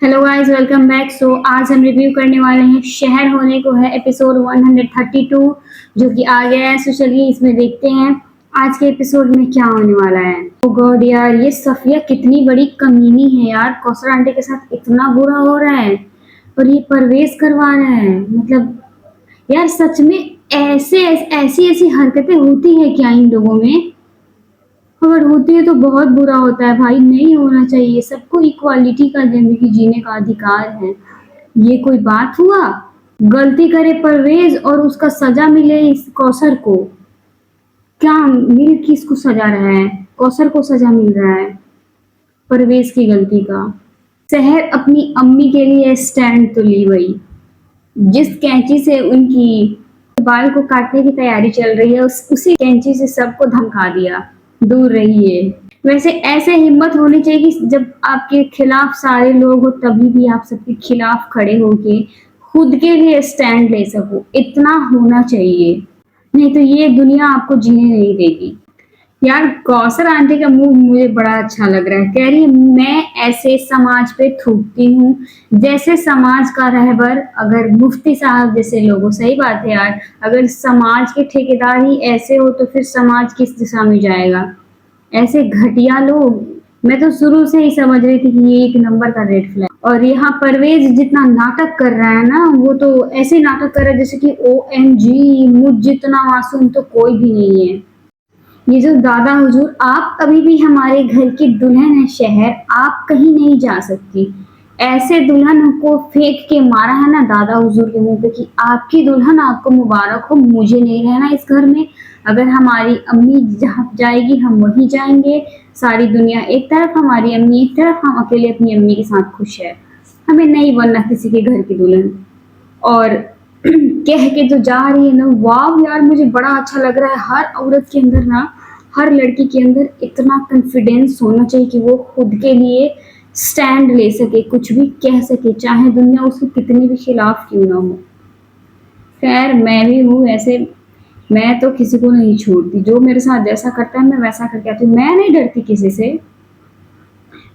Hello guys, welcome back. आज हम review करने वाले हैं शहर होने को है एपिसोड 132 जो कि आ गया है। चलिए इसमें देखते हैं आज के एपिसोड में क्या होने वाला है। ओ गॉड यार, ये सफिया कितनी बड़ी कमीनी है यार। कौसर आंटी के साथ इतना बुरा हो रहा है और ये परवेज करवा रहा है। मतलब यार सच में ऐसे ऐसी ऐसी हरकतें होती है क्या इन लोगों में? अगर होती है तो बहुत बुरा होता है भाई, नहीं होना चाहिए। सबको इक्वालिटी का जिंदगी जीने का अधिकार है। ये कोई बात हुआ? गलती करे परवेज और उसका सजा मिले इस कौसर को। क्या मिल किसको सजा रहा है? कौसर को सजा मिल रहा है परवेज की गलती का। शहर अपनी अम्मी के लिए स्टैंड तो ली गई। जिस कैंची से उनकी बाल को काटने की तैयारी चल रही है उसी कैंची से सबको धमका दिया, दूर रहिए। वैसे ऐसे हिम्मत होनी चाहिए कि जब आपके खिलाफ सारे लोग हो तभी भी आप सबके खिलाफ खड़े होके खुद के लिए स्टैंड ले सको। इतना होना चाहिए, नहीं तो ये दुनिया आपको जीने नहीं देगी। यार कौसर आंटी का मूव मुझे बड़ा अच्छा लग रहा है। कह रही है मैं ऐसे समाज पे थूकती हूँ जैसे समाज का रहबर अगर मुफ्ती साहब जैसे लोगों। सही बात है यार, अगर समाज के ठेकेदार ही ऐसे हो तो फिर समाज किस दिशा में जाएगा? ऐसे घटिया लोग। मैं तो शुरू से ही समझ रही थी कि ये एक नंबर का रेड फ्लैग। और यहाँ परवेज जितना नाटक कर रहा है ना, वो तो ऐसे नाटक कर रहा है जैसे कि OMG, मुझ जितना मासूम तो कोई भी नहीं है। ये जो दादा हुजूर, आप अभी भी हमारे घर की दुल्हन है शहर, आप कहीं नहीं जा सकती। ऐसे दुल्हन को फेंक के मारा है ना दादा हुजूर के मुंह पे कि आपकी दुल्हन आपको मुबारक हो, मुझे नहीं रहना इस घर में। अगर हमारी अम्मी जहाँ जाएगी हम वहीं जाएंगे। सारी दुनिया एक तरफ, हमारी अम्मी एक तरफ, हम अकेले अपनी अम्मी के साथ खुश है। हमें नहीं बनना किसी के घर की दुल्हन। और कह के जो जा रही है ना, वाह यार मुझे बड़ा अच्छा लग रहा है। हर औरत के अंदर ना, हर लड़की के अंदर इतना कॉन्फिडेंस होना चाहिए कि वो खुद के लिए स्टैंड ले सके, कुछ भी कह सके, चाहे दुनिया उसके कितने भी खिलाफ क्यों ना हो। खैर मैं भी हूँ ऐसे, मैं तो किसी को नहीं छोड़ती। जो मेरे साथ जैसा करता है मैं वैसा करके आती हूँ। मैं नहीं डरती किसी से।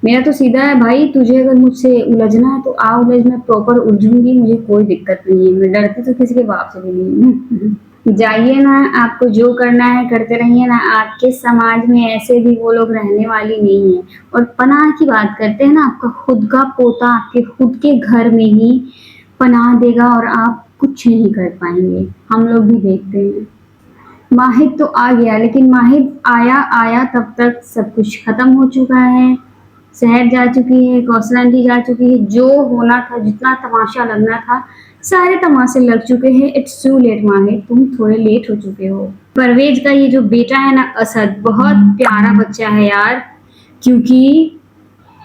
मेरा तो सीधा है भाई, तुझे अगर मुझसे उलझना है तो आ उलझ, मैं प्रॉपर उलझूंगी, मुझे कोई दिक्कत नहीं है। मैं डरती तो किसी के बाप से भी नहीं हूँ। जाइए ना, आपको जो करना है करते रहिए ना। आपके समाज में ऐसे भी वो लोग रहने वाली नहीं है। और पनाह की बात करते हैं ना, आपका खुद का पोता आपके खुद के घर में ही पनाह देगा और आप कुछ नहीं कर पाएंगे। हम लोग भी देखते हैं। माहिद तो आ गया, लेकिन माहिद आया आया तब तक सब कुछ खत्म हो चुका है। शहर जा चुकी है, कौशल आंटी जा चुकी है। जो होना था, जितना तमाशा लगना था, सारे तमाशे लग चुके हैं। इट्स टू लेट माहिद, तुम थोड़े लेट हो चुके हो। परवेज का ये जो बेटा है ना असद, बहुत प्यारा बच्चा है यार। क्योंकि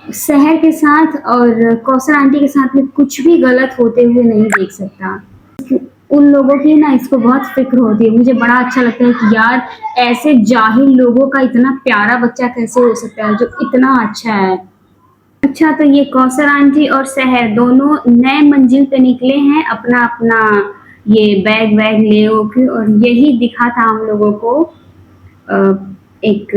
शहर के साथ और कौशल आंटी के साथ में कुछ भी गलत होते हुए नहीं देख सकता। उन लोगों की ना इसको बहुत फिक्र होती है। मुझे बड़ा अच्छा लगता है कि यार ऐसे जाहिल लोगों का इतना प्यारा बच्चा कैसे हो सकता है जो इतना अच्छा है। अच्छा, तो ये कौसर आंटी और शहर दोनों नए मंजिल पे निकले हैं अपना अपना ये बैग वैग ले के। और यही दिखा था हम लोगों को। एक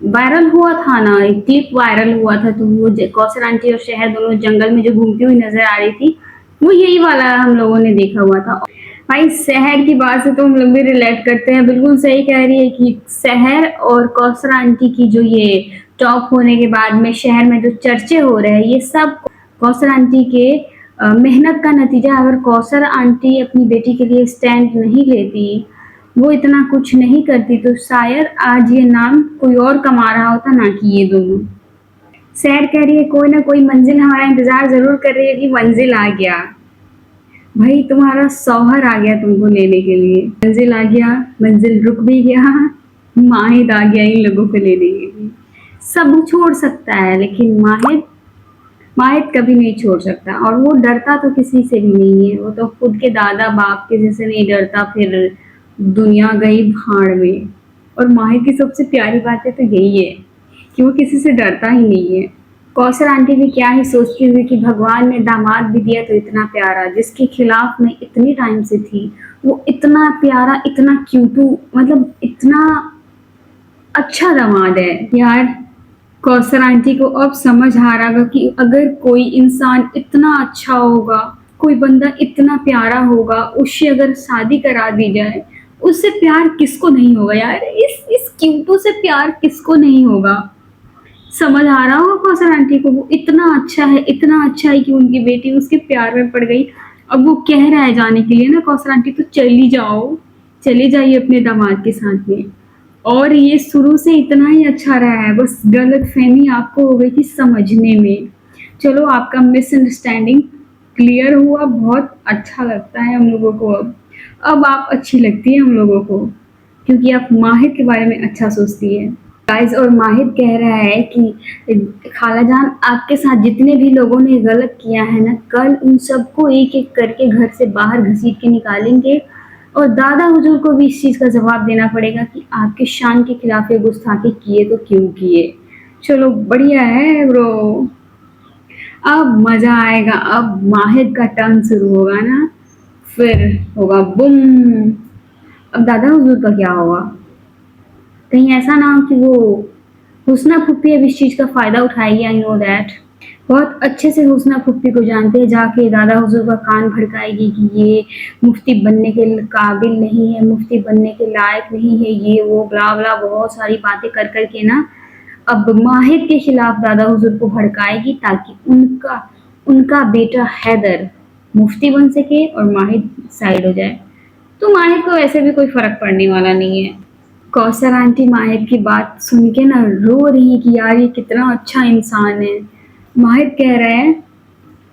वायरल हुआ था ना, एक क्लिप वायरल हुआ था, तो वो कौसर आंटी और शहर दोनों जंगल में जो घूमती हुई नजर आ रही थी, वो यही वाला हम लोगों ने देखा हुआ था। भाई शहर की बात से तो हम लोग भी रिलेट करते हैं। बिल्कुल सही कह रही है कि शहर और कौसर आंटी की जो ये टॉप होने के बाद में शहर में जो चर्चे हो रहे हैं, ये सब कौसर आंटी के मेहनत का नतीजा। अगर कौसर आंटी अपनी बेटी के लिए स्टैंड नहीं लेती, वो इतना कुछ नहीं करती, तो शायद आज ये नाम कोई और कमा रहा होता ना कि ये दोनों। सैर कह रही है कोई ना कोई मंजिल हमारा इंतजार जरूर कर रही है कि मंजिल आ गया। भाई तुम्हारा शौहर आ गया तुमको लेने के लिए। मंजिल आ गया, मंजिल रुक भी गया, माहिद आ गया इन लोगों को लेने के लिए। सब छोड़ सकता है लेकिन माहिद, माहिद कभी नहीं छोड़ सकता। और वो डरता तो किसी से भी नहीं है। वो तो खुद के दादा बाप के जैसे नहीं डरता, फिर दुनिया गई भाड़ में। और माहिद की सबसे प्यारी बात है तो यही है कि वो किसी से डरता ही नहीं है। कौसर आंटी भी क्या ही सोचती हुई कि भगवान ने दामाद भी दिया तो इतना प्यारा, जिसके खिलाफ मैं इतनी टाइम से थी। वो इतना प्यारा, इतना क्यूटू, मतलब इतना अच्छा दामाद है यार। कौसर आंटी को अब समझ आ रहा कि अगर कोई इंसान इतना अच्छा होगा, कोई बंदा इतना प्यारा होगा, उससे अगर शादी करा दी जाए, उससे प्यार किसको नहीं होगा यार। इस क्यूटू से प्यार किसको नहीं होगा। समझ आ रहा होगा कौसर आंटी को, वो इतना अच्छा है, इतना अच्छा है कि उनकी बेटी उसके प्यार में पड़ गई। अब वो कह रहा है जाने के लिए ना कौसर आंटी, तो चली जाओ, चले जाइए अपने दामाद के साथ में। और ये शुरू से इतना ही अच्छा रहा है, बस गलतफहमी आपको हो गई थी समझने में। चलो आपका मिसअंडरस्टैंडिंग क्लियर हुआ, बहुत अच्छा लगता है हम लोगों को अब आप अच्छी लगती है हम लोगों को, क्योंकि आप माहिर के बारे में अच्छा सोचती है। गाइस, और माहिर कह रहा है कि खालाजान आपके साथ जितने भी लोगों ने गलत किया है ना, कल उन सबको एक एक करके घर से बाहर घसीट के निकालेंगे और दादा हुजूर को भी इस चीज़ का जवाब देना पड़ेगा कि आपके शान के खिलाफ ये गुस्ताखी किए तो क्यों किए। चलो बढ़िया है ब्रो, अब मजा आएगा। अब माहिर का टर्न शुरू होगा ना, फिर होगा बुम। अब दादा हुजूर का क्या होगा? कहीं ऐसा ना हो कि वो हुस्ना फुप्पी अब इस चीज़ का फ़ायदा उठाएगी। आई नो दैट, बहुत अच्छे से हुस्ना फुप्पी को जानते हैं, जाके दादा हुजूर का कान भड़काएगी कि ये मुफ्ती बनने के काबिल नहीं है, मुफ्ती बनने के लायक नहीं है, ये वो ब्ला ब्ला बहुत सारी बातें कर कर के ना अब माहिर के खिलाफ दादा हुजूर को भड़काएगी, ताकि उनका उनका बेटा हैदर मुफ्ती बन सके और माहिर साइड हो जाए। तो माहिर को वैसे भी कोई फर्क पड़ने वाला नहीं है। कौसर आंटी माहिर की बात सुन के ना रो रही है कि यार ये कितना अच्छा इंसान है। माहिर कह रहे हैं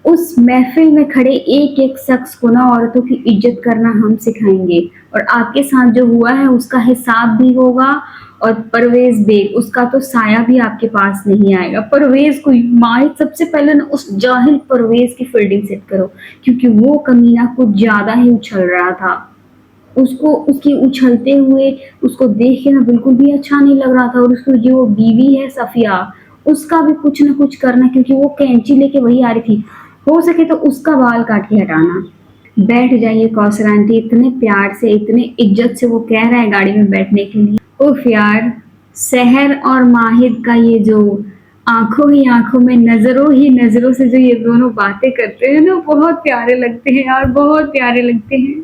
उस महफिल में खड़े एक एक शख्स को ना औरतों की इज्जत करना हम सिखाएंगे, और आपके साथ जो हुआ है उसका हिसाब भी होगा। और परवेज बेग, उसका तो साया भी आपके पास नहीं आएगा। परवेज को माहिर सबसे पहले ना उस जाहिल परवेज की फील्डिंग सेट करो, क्योंकि वो कमीना कुछ ज्यादा ही उछल रहा था। उसको उसकी उछलते हुए उसको देख के ना बिल्कुल भी अच्छा नहीं लग रहा था। और उसकी जो बीवी है सफिया, उसका भी कुछ ना कुछ करना, क्योंकि वो कैंची लेके वही आ रही थी। हो सके तो उसका बाल काट के हटाना। बैठ जाइए कौसर आंटी, इतने प्यार से इतने इज्जत से वो कह रहा है गाड़ी में बैठने के लिए। उफ यार, सहर और माहिर का ये जो आंखों ही आंखों में नजरों ही नजरों से जो ये दोनों बातें करते हैं ना, बहुत प्यारे लगते हैं यार, बहुत प्यारे लगते हैं।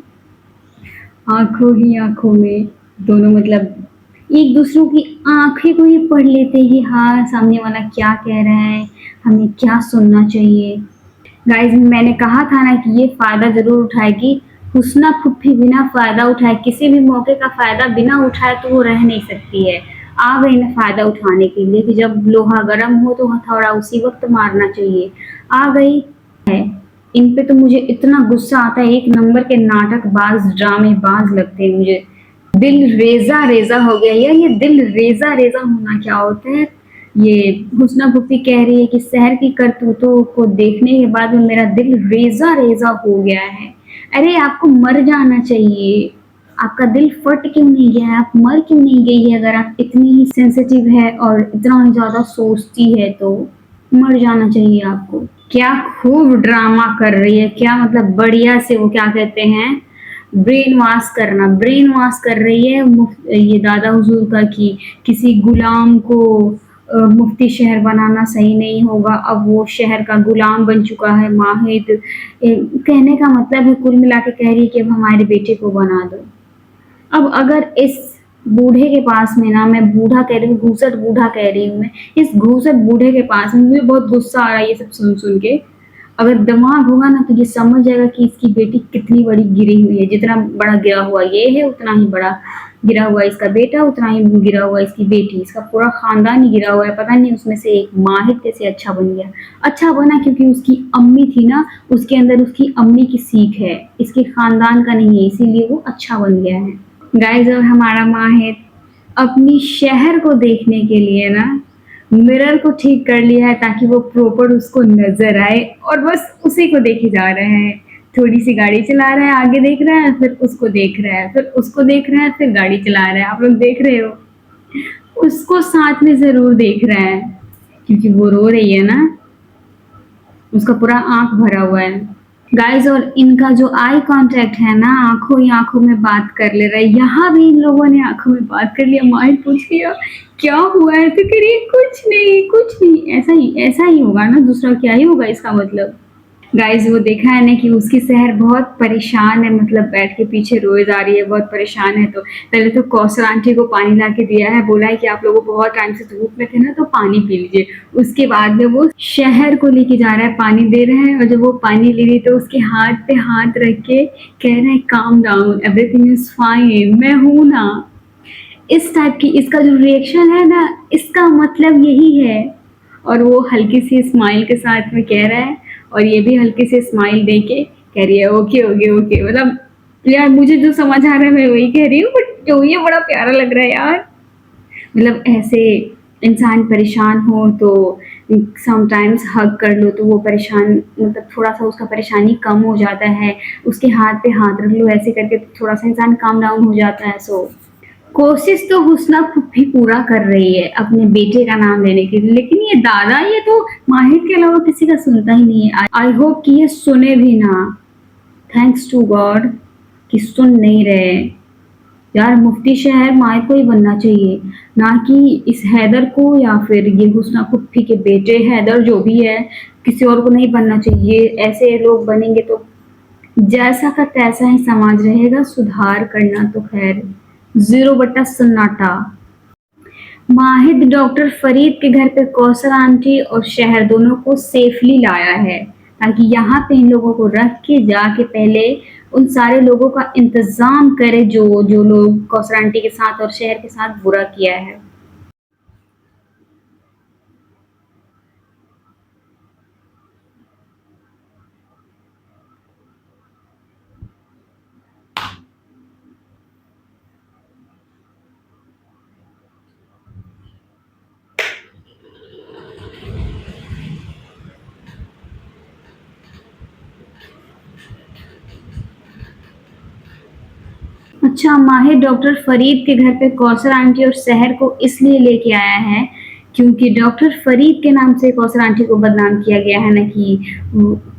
आंखों ही आंखों में दोनों, मतलब एक दूसरों की आंखें को ही पढ़ लेते हैं कि हाँ सामने वाला क्या कह रहा है, हमें क्या सुनना चाहिए। गाइज, मैंने कहा था ना कि ये फायदा जरूर उठाएगी। हुस्ना फुप्पी बिना फायदा उठाए, किसी भी मौके का फायदा बिना उठाए तो वो रह नहीं सकती है। आ गई ना फायदा उठाने के लिए कि जब लोहा गर्म हो तो हथौड़ा उसी वक्त मारना चाहिए। आ गई है। इन पे तो मुझे इतना गुस्सा आता है, एक नंबर के नाटकबाज ड्रामेबाज लगते हैं मुझे। दिल रेजा रेजा हो गया यार, ये दिल रेजा रेजा होना क्या होता है। ये हुस्ना भुक्ति कह रही है कि शहर की करतूतों को देखने के बाद में मेरा दिल रेजा रेजा हो गया है। अरे आपको मर जाना चाहिए, आपका दिल फट क्यों नहीं गया है, आप मर क्यों नहीं गई है? अगर आप इतनी ही सेंसिटिव है और इतना ही ज्यादा सोचती है तो मर जाना चाहिए आपको। क्या खूब ड्रामा कर रही है, क्या मतलब बढ़िया से वो क्या कहते हैं ब्रेन वॉश करना, ब्रेन वॉश कर रही है ये दादा हुजूर का कि किसी गुलाम को मुफ्ती शहर बनाना सही नहीं होगा। अब वो शहर का गुलाम बन चुका है माहिद। कहने का मतलब है कुल मिला के कह रही है कि अब हमारे बेटे को बना दो। अब अगर इस बूढ़े के पास में ना, मैं बूढ़ा कह रही हूँ, घूसट बूढ़ा कह रही हूँ मैं, इस घूसट बूढ़े के पास में, मुझे बहुत गुस्सा आ रहा है ये सब सुन सुन के। अगर दिमाग होगा ना तो ये समझ जाएगा कि इसकी बेटी कितनी बड़ी गिरी हुई है। जितना बड़ा गिरा हुआ ये है, उतना ही बड़ा गिरा हुआ इसका बेटा, उतना ही गिरा हुआ इसकी बेटी, इसका पूरा खानदान ही गिरा हुआ है। पता नहीं उसमें से एक माहिर कैसे अच्छा बन गया। अच्छा बना क्योंकि उसकी अम्मी थी ना, उसके अंदर उसकी अम्मी की सीख है, इसके खानदान का नहीं है, इसीलिए वो अच्छा बन गया है। गाइस, और हमारा माहिर अपनी शहर को देखने के लिए ना मिरर को ठीक कर लिया है, ताकि वो प्रॉपर उसको नजर आए, और बस उसी को देखे जा रहे हैं। थोड़ी सी गाड़ी चला रहा है, आगे देख रहा है, फिर उसको देख रहा है, फिर उसको देख रहा है, फिर गाड़ी चला रहा है। आप लोग देख रहे हो, उसको साथ में जरूर देख रहा है, क्योंकि वो रो रही है ना, उसका पूरा आंख भरा हुआ है। गाइस और इनका जो आई कांटेक्ट है ना, आंखों ही आंखों में बात कर ले रहा है। यहाँ भी इन लोगों ने आंखों में बात कर लिया। माहिद पूछ लिया क्या हुआ है, तो कह रही है कुछ नहीं कुछ नहीं। ऐसा ही होगा ना, दूसरा क्या ही होगा इसका मतलब। गाइस वो देखा है ना कि उसकी सहर बहुत परेशान है, मतलब बैठ के पीछे रोए जा रही है, बहुत परेशान है। तो पहले तो कौसर आंटी को पानी ला के दिया है, बोला है कि आप लोगों बहुत टाइम से धूप में थे ना, तो पानी पी लीजिए। उसके बाद में वो शहर को लेके जा रहा है, पानी दे रहा है। और जब वो पानी ले रही तो उसके हाथ पे हाथ रख के कह रहा है calm down, everything is fine, मैं हूं ना। इस टाइप की इसका जो रिएक्शन है ना, इसका मतलब यही है। और वो हल्की सी स्माइल के साथ में कह रहा है, और ये भी हल्की सी स्माइल दे के कह रही है ओके ओके ओके। मतलब यार मुझे जो समझ आ रहा है मैं वही कह रही हूँ, बट जो ये बड़ा प्यारा लग रहा है यार। मतलब ऐसे इंसान परेशान हो तो समटाइम्स हग कर लो तो वो परेशान, मतलब थोड़ा सा उसका परेशानी कम हो जाता है। उसके हाथ पे हाथ रख लो ऐसे करके, तो थोड़ा सा इंसान काम डाउन हो जाता है। सो कोशिश तो हुस्ना भी पूरा कर रही है अपने बेटे का नाम लेने के लिए, लेकिन ये दादा ये तो माहिर के अलावा किसी का सुनता ही नहीं है। आई होप कि ये सुने भी ना। थैंक्स टू गॉड कि सुन नहीं रहे। यार मुफ्ती शहर माहिर को ही बनना चाहिए, ना कि इस हैदर को या फिर ये हुस्ना कुप्पी के बेटे हैदर जो भी है, किसी और को नहीं बनना चाहिए। ऐसे लोग बनेंगे तो जैसा का तैसा ही समाज रहेगा, सुधार करना तो खैर 0/सन्नाटा। माहिद डॉक्टर फरीद के घर पे कौसर आंटी और शहर दोनों को सेफली लाया है, ताकि यहाँ पे इन लोगों को रख के जाके पहले उन सारे लोगों का इंतजाम करे जो जो लोग कौसर आंटी के साथ और शहर के साथ बुरा किया है। अच्छा, माहिर डॉक्टर फरीद के घर पे कौसर आंटी और शहर को इसलिए लेके आया है क्योंकि डॉक्टर फरीद के नाम से कौसर आंटी को बदनाम किया गया है ना, कि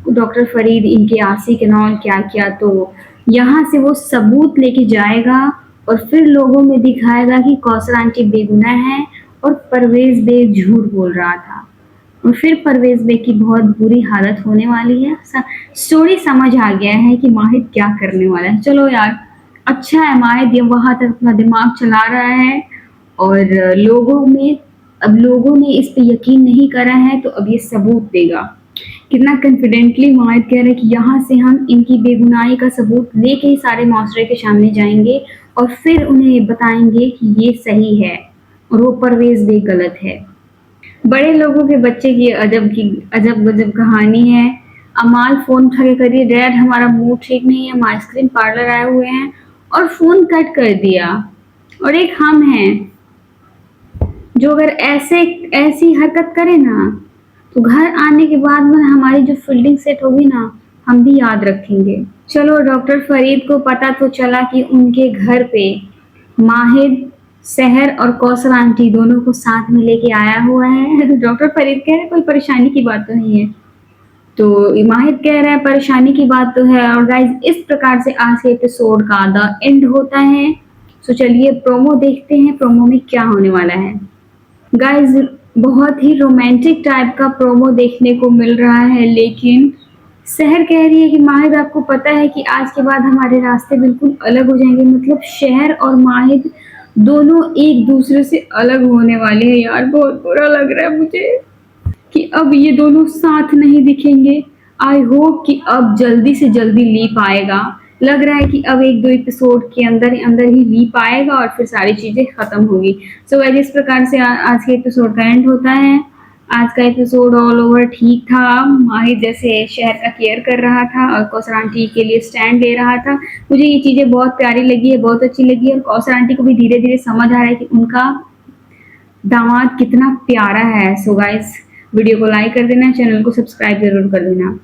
डॉक्टर फरीद इनके आशिक नौल क्या किया। तो यहाँ से वो सबूत लेके जाएगा और फिर लोगों में दिखाएगा कि कौसर आंटी बेगुनाह है और परवेज बेग झूठ बोल रहा था। और फिर परवेज बेग की बहुत बुरी हालत होने वाली है। स्टोरी समझ आ गया है कि माहिद क्या करने वाला है। चलो यार अच्छा है, माहिद ये वहां तक अपना दिमाग चला रहा है। और अब लोगों ने इस पे यकीन नहीं करा है, तो अब ये सबूत देगा। कितना कॉन्फिडेंटली माहिद कह रहे हैं कि यहाँ से हम इनकी बेगुनाही का सबूत लेके ही सारे मास्टर के सामने जाएंगे और फिर उन्हें बताएंगे कि ये सही है और वो परवेज बेग गलत है। बड़े लोगों के बच्चे की अजब गजब कहानी है। अमाल फोन उठा के करिए, डैड हमारा मूड ठीक नहीं है, हम आइसक्रीम पार्लर आए हुए हैं, और फोन कट कर दिया। और एक हम हैं जो अगर ऐसी हरकत करे ना, तो घर आने के बाद में हमारी जो फील्डिंग सेट होगी ना, हम भी याद रखेंगे। चलो डॉक्टर फरीद को पता तो चला कि उनके घर पे माहिद शहर और कौसर आंटी दोनों को साथ में लेके आया हुआ है। तो डॉक्टर फरीद कह रहे हैं कोई परेशानी की बात तो नहीं है, तो माहिद कह रहा है परेशानी की बात तो है। और गाइज इस प्रकार से आज के एपिसोड का द एंड होता है। तो चलिए प्रोमो देखते हैं, प्रोमो में क्या होने वाला है। गाइज बहुत ही रोमांटिक टाइप का प्रोमो देखने को मिल रहा है, लेकिन शहर कह रही है कि माहिद आपको पता है कि आज के बाद हमारे रास्ते बिल्कुल अलग हो जाएंगे। मतलब शहर और माहिद दोनों एक दूसरे से अलग होने वाले हैं। यार बहुत बुरा लग रहा है मुझे कि अब ये दोनों साथ नहीं दिखेंगे। आई होप कि अब जल्दी से जल्दी लीप आएगा। लग रहा है कि अब 1-2 एपिसोड के अंदर ही लीप आएगा और फिर सारी चीजें खत्म होगी। सो गाइस इस प्रकार से आज के एपिसोड का एंड होता है। आज का एपिसोड ऑल ओवर ठीक था। माहिर जैसे शहर का केयर कर रहा था और कौसर आंटी के लिए स्टैंड ले रहा था। मुझे ये चीजें बहुत प्यारी लगी है, बहुत अच्छी लगी है। और कौसर आंटी को भी धीरे धीरे समझ आ रहा है कि उनका दामाद कितना प्यारा है। सो गाइस वीडियो को लाइक कर देना, चैनल को सब्सक्राइब जरूर कर देना।